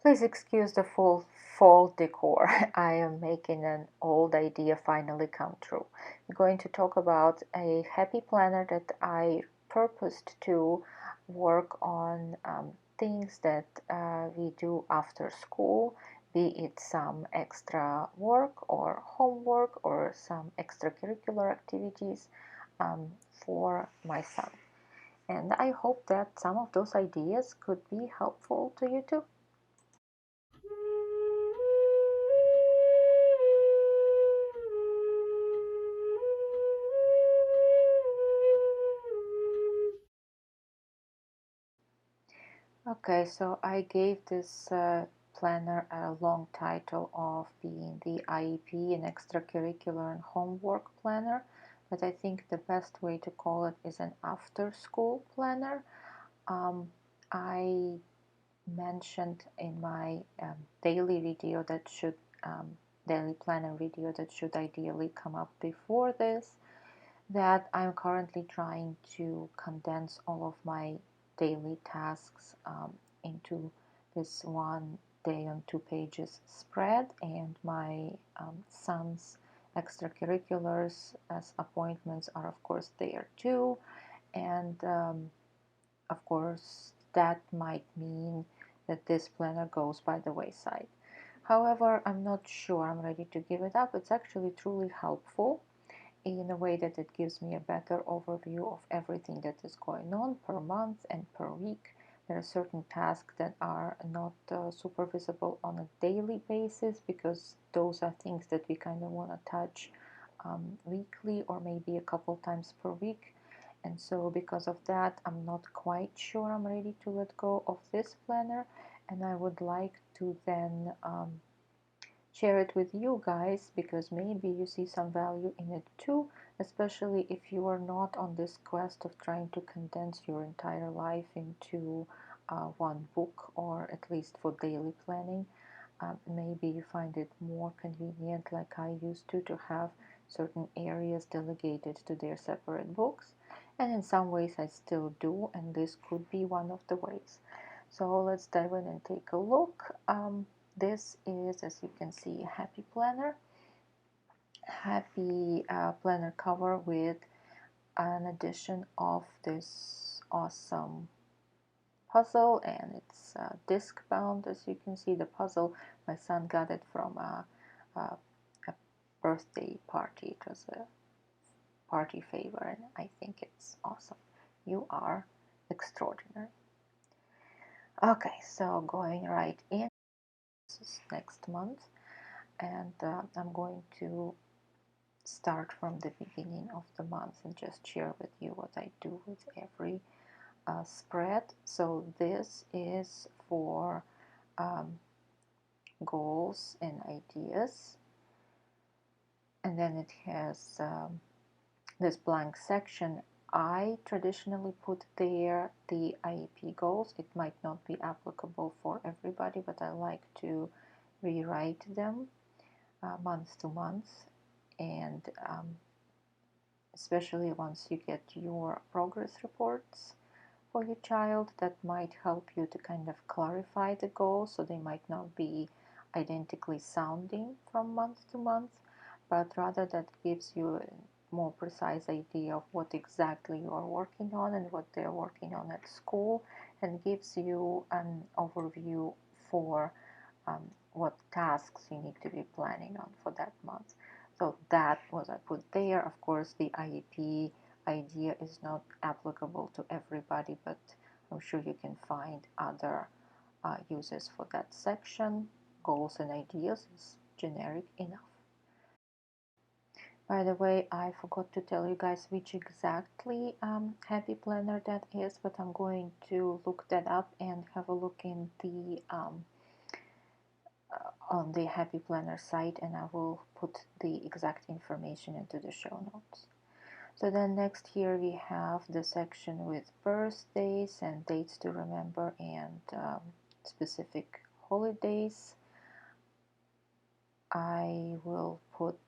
Please excuse the full fall decor. I am making an old idea finally come true. I'm going to talk about a happy planner that I purposed to work on things that we do after school, be it some extra work or homework or some extracurricular activities for my son. And I hope that some of those ideas could be helpful to you too. Okay, so I gave this planner a long title of being the IEP, an extracurricular and homework planner, but I think the best way to call it is an after-school planner. I mentioned in my daily video that should daily planner video that should ideally come up before this, that I'm currently trying to condense all of my daily tasks into this one day on 2 pages spread, and my son's extracurriculars as appointments are of course there too, and of course that might mean that this planner goes by the wayside. However, I'm not sure I'm ready to give it up. It's actually truly helpful in a way that it gives me a better overview of everything that is going on per month and per week. There are certain tasks that are not super visible on a daily basis because those are things that we kind of want to touch weekly or maybe a couple times per week. And so because of that, I'm not quite sure I'm ready to let go of this planner, and I would like to then share it with you guys because maybe you see some value in it too, especially if you are not on this quest of trying to condense your entire life into one book, or at least for daily planning. Maybe you find it more convenient, like I used to have certain areas delegated to their separate books, and in some ways I still do, and this could be one of the ways. So let's dive in and take a look. This is, as you can see, a happy planner. Happy planner cover with an addition of this awesome puzzle, and it's disc bound. As you can see, the puzzle, my son got it from a birthday party. It was a party favor, and I think it's awesome. You are extraordinary. Okay, so going right in, this is next month, and I'm going to start from the beginning of the month and just share with you what I do with every spread. So this is for goals and ideas, and then it has this blank section. I traditionally put there the IEP goals. It might not be applicable for everybody, but I like to rewrite them month to month, and especially once you get your progress reports for your child, that might help you to kind of clarify the goals, so they might not be identically sounding from month to month, but rather that gives you a more precise idea of what exactly you are working on and what they're working on at school, and gives you an overview for what tasks you need to be planning on for that month. So that was I put there. Of course, the IEP idea is not applicable to everybody, but I'm sure you can find other uses for that section. Goals and ideas is generic enough. By the way, I forgot to tell you guys which exactly happy planner that is, but I'm going to look that up and have a look in the on the Happy Planner site, and I will put the exact information into the show notes. So then next here we have the section with birthdays and dates to remember, and specific holidays. I will put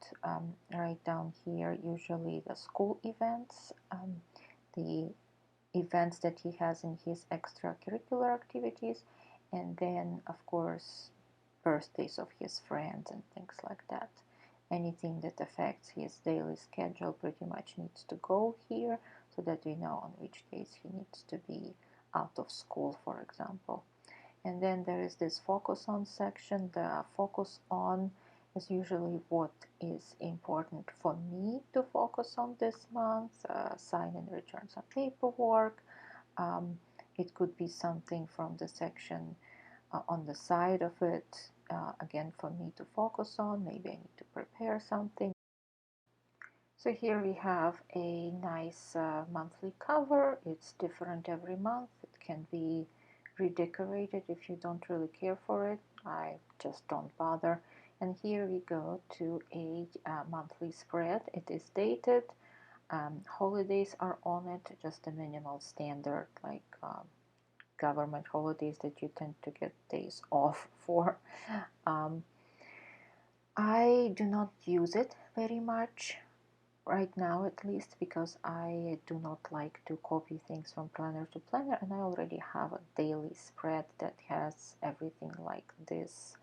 right down here usually the school events, the events that he has in his extracurricular activities, and then of course birthdays of his friends and things like that. Anything that affects his daily schedule pretty much needs to go here, so that we know on which days he needs to be out of school, for example. And then there is this focus on section. The focus on is usually what is important for me to focus on this month. Sign and return some paperwork. Um, it could be something from the section on the side of it, again for me to focus on. Maybe I need to prepare something. So here we have a nice monthly cover. It's different every month. It can be redecorated if you don't really care for it. I just don't bother. And here we go to a monthly spread. It is dated. Holidays are on it, just a minimal standard like government holidays that you tend to get days off for. Um, I do not use it very much right now, at least, because I do not like to copy things from planner to planner, and I already have a daily spread that has everything like this.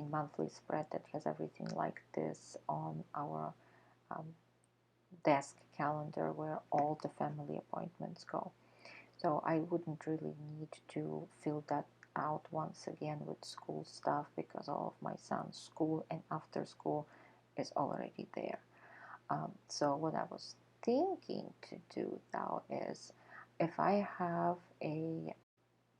Monthly spread that has everything like this on our um, desk calendar where all the family appointments go. So I wouldn't really need to fill that out once again with school stuff, because all of my son's school and after school is already there. So what I was thinking to do now is, if I have a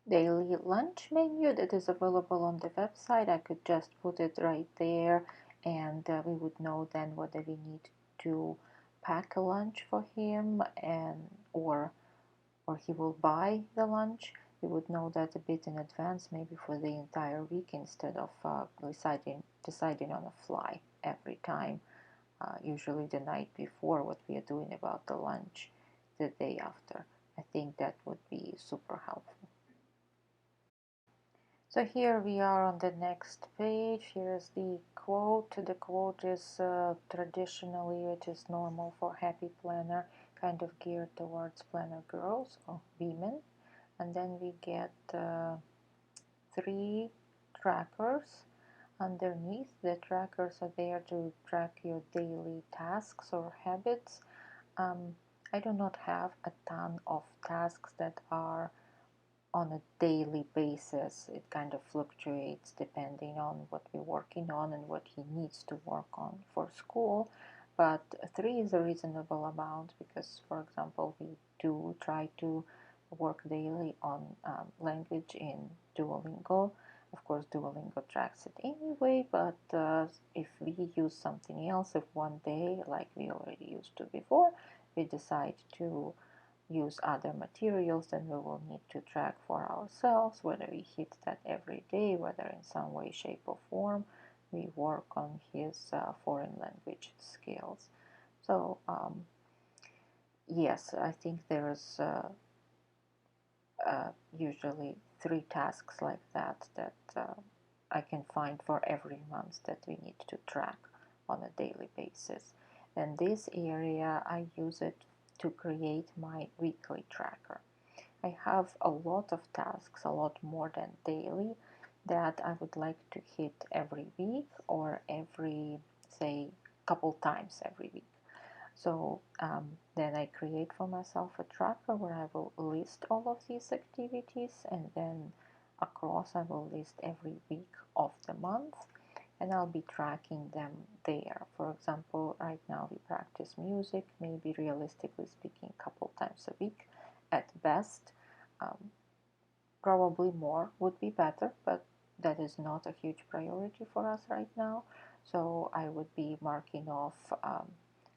daily lunch menu that is available on the website, I could just put it right there, and we would know then whether we need to pack a lunch for him, and or he will buy the lunch. We would know that a bit in advance, maybe for the entire week, instead of deciding on a fly every time. Usually the night before, what we are doing about the lunch the day after. I think that would be super helpful. So here we are on the next page. Here's the quote. The quote is traditionally it is normal for happy planner, kind of geared towards planner girls or women. And then we get 3 trackers underneath. The trackers are there to track your daily tasks or habits. I do not have a ton of tasks that are on a daily basis. It kind of fluctuates depending on what we're working on and what he needs to work on for school. But 3 is a reasonable amount because, for example, we do try to work daily on language in Duolingo. Of course, Duolingo tracks it anyway, but if we use something else, if one day, like we already used to before, we decide to use other materials, then we will need to track for ourselves whether we hit that every day, whether in some way, shape, or form we work on his foreign language skills. So yes, I think there's usually 3 tasks like that I can find for every month that we need to track on a daily basis. And this area, I use it to create my weekly tracker. I have a lot of tasks, a lot more than daily, that I would like to hit every week or every, say, couple times every week. So then I create for myself a tracker where I will list all of these activities, and then across I will list every week of the month, and I'll be tracking them there. For example, right now we practice music, maybe realistically speaking, a couple times a week at best. Probably more would be better, but that is not a huge priority for us right now. So I would be marking off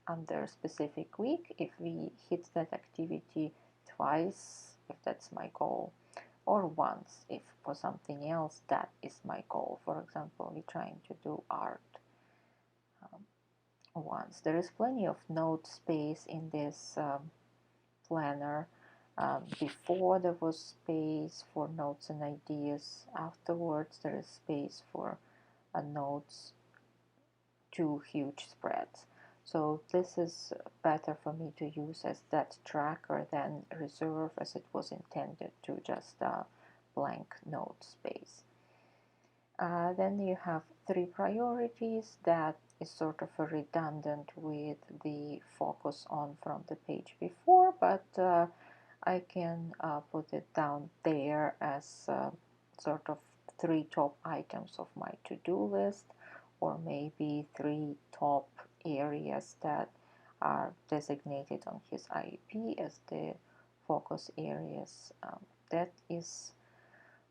under a specific week if we hit that activity twice, if that's my goal, or once if for something else that is my goal. For example, we're trying to do art once. There is plenty of note space in this planner. Before there was space for notes and ideas. Afterwards there is space for notes, 2 huge spreads. So this is better for me to use as that tracker than reserve, as it was intended to just blank note space. Then you have 3 priorities. That is sort of redundant with the focus on from the page before, but I can put it down there as sort of 3 top items of my to-do list, or maybe 3 top areas that are designated on his IEP as the focus areas. That is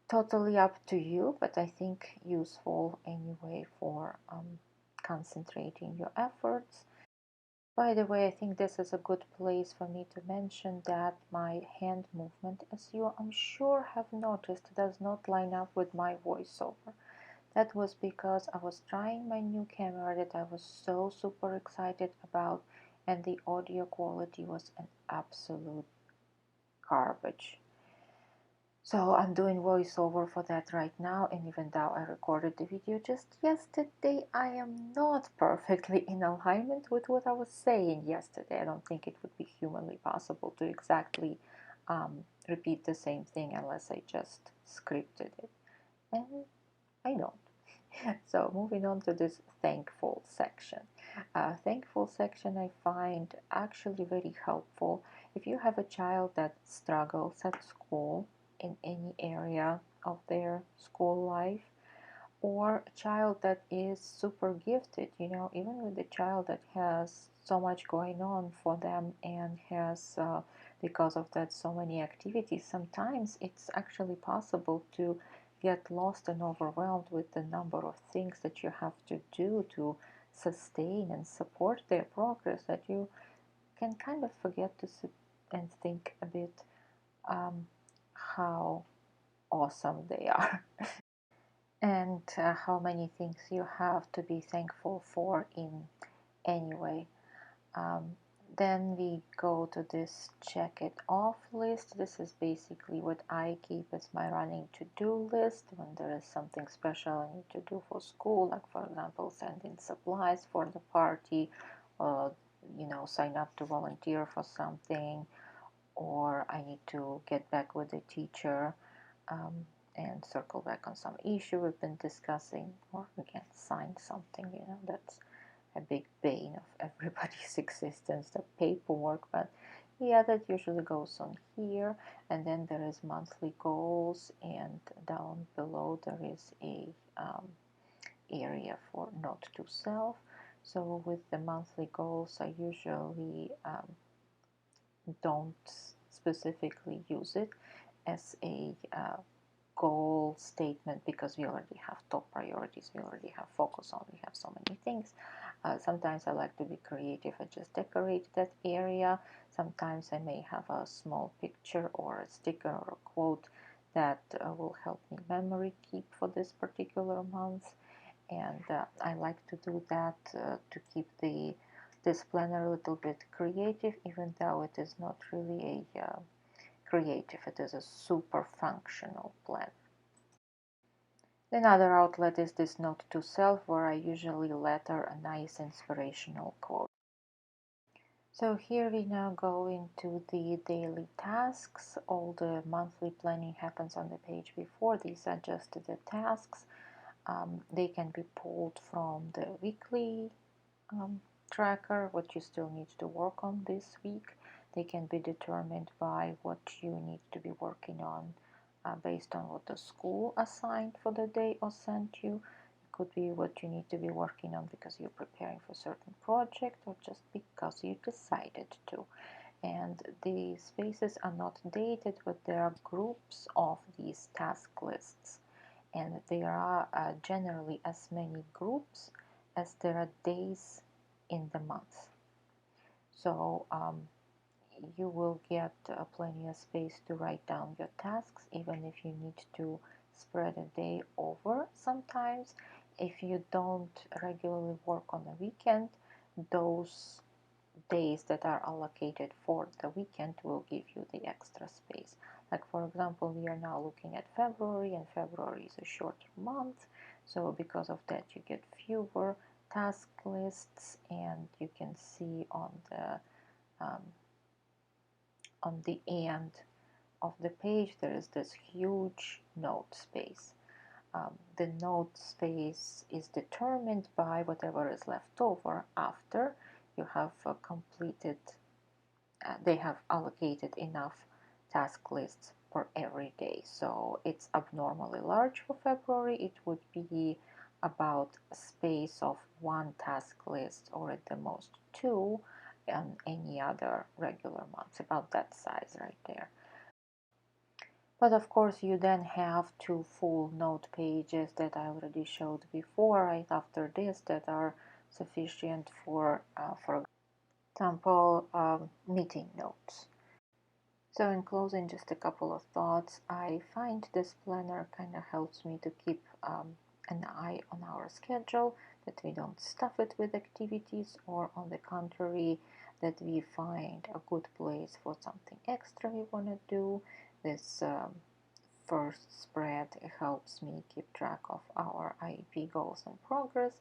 totally up to you, but I think useful anyway for concentrating your efforts. By the way, I think this is a good place for me to mention that my hand movement, as you I'm sure have noticed, does not line up with my voiceover. That was because I was trying my new camera that I was so super excited about, and the audio quality was an absolute garbage. So I'm doing voiceover for that right now, and even though I recorded the video just yesterday, I am not perfectly in alignment with what I was saying yesterday. I don't think it would be humanly possible to exactly repeat the same thing unless I just scripted it, and I don't. So moving on to this thankful section. Thankful section I find actually very helpful if you have a child that struggles at school in any area of their school life, or a child that is super gifted, even with a child that has so much going on for them and has, because of that, so many activities. Sometimes it's actually possible to get lost and overwhelmed with the number of things that you have to do to sustain and support their progress, that you can kind of forget to sit and think a bit how awesome they are and how many things you have to be thankful for in any way. Um, then we go to this check it off list. This is basically what I keep as my running to-do list when there is something special I need to do for school, like for example send in supplies for the party, or sign up to volunteer for something, or I need to get back with the teacher um, and circle back on some issue we've been discussing, or again sign something. That's a big bane of everybody's existence, the paperwork. But yeah, that usually goes on here. And then there is monthly goals, and down below there is a area for note to self. So with the monthly goals, I usually don't specifically use it as a goal statement, because we already have top priorities, we already have focus on, we have so many things. Sometimes I like to be creative and just decorate that area. Sometimes I may have a small picture or a sticker or a quote that will help me memory keep for this particular month, and I like to do that to keep this planner a little bit creative, even though it is not really a creative, it is a super functional plan. Another outlet is this note to self, where I usually letter a nice inspirational quote. So here we now go into the daily tasks. All the monthly planning happens on the page before. These are just the tasks. They can be pulled from the weekly tracker, what you still need to work on this week. They can be determined by what you need to be working on based on what the school assigned for the day or sent you. It could be what you need to be working on because you're preparing for a certain project, or just because you decided to. And the spaces are not dated, but there are groups of these task lists, and there are generally as many groups as there are days in the month. So you will get plenty of space to write down your tasks, even if you need to spread a day over. Sometimes if you don't regularly work on the weekend, those days that are allocated for the weekend will give you the extra space. Like for example, we are now looking at February, and February is a shorter month, so because of that you get fewer task lists, and you can see on the end of the page there is this huge note space. The note space is determined by whatever is left over after you have completed, they have allocated enough task lists for every day. So it's abnormally large for February. It would be about a space of one task list, or at the most two, and any other regular months, about that size right there. But of course, you then have two full note pages that I already showed before, right after this, that are sufficient for example, meeting notes. So in closing, just a couple of thoughts. I find this planner kind of helps me to keep an eye on our schedule, that we don't stuff it with activities, or on the contrary, that we find a good place for something extra we want to do. This first spread helps me keep track of our IEP goals and progress,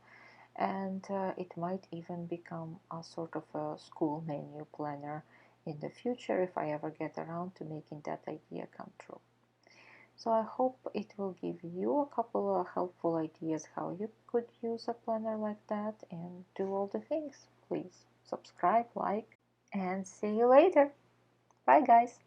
and it might even become a sort of a school menu planner in the future if I ever get around to making that idea come true. So I hope it will give you a couple of helpful ideas how you could use a planner like that and do all the things. Please subscribe, like, and see you later. Bye, guys.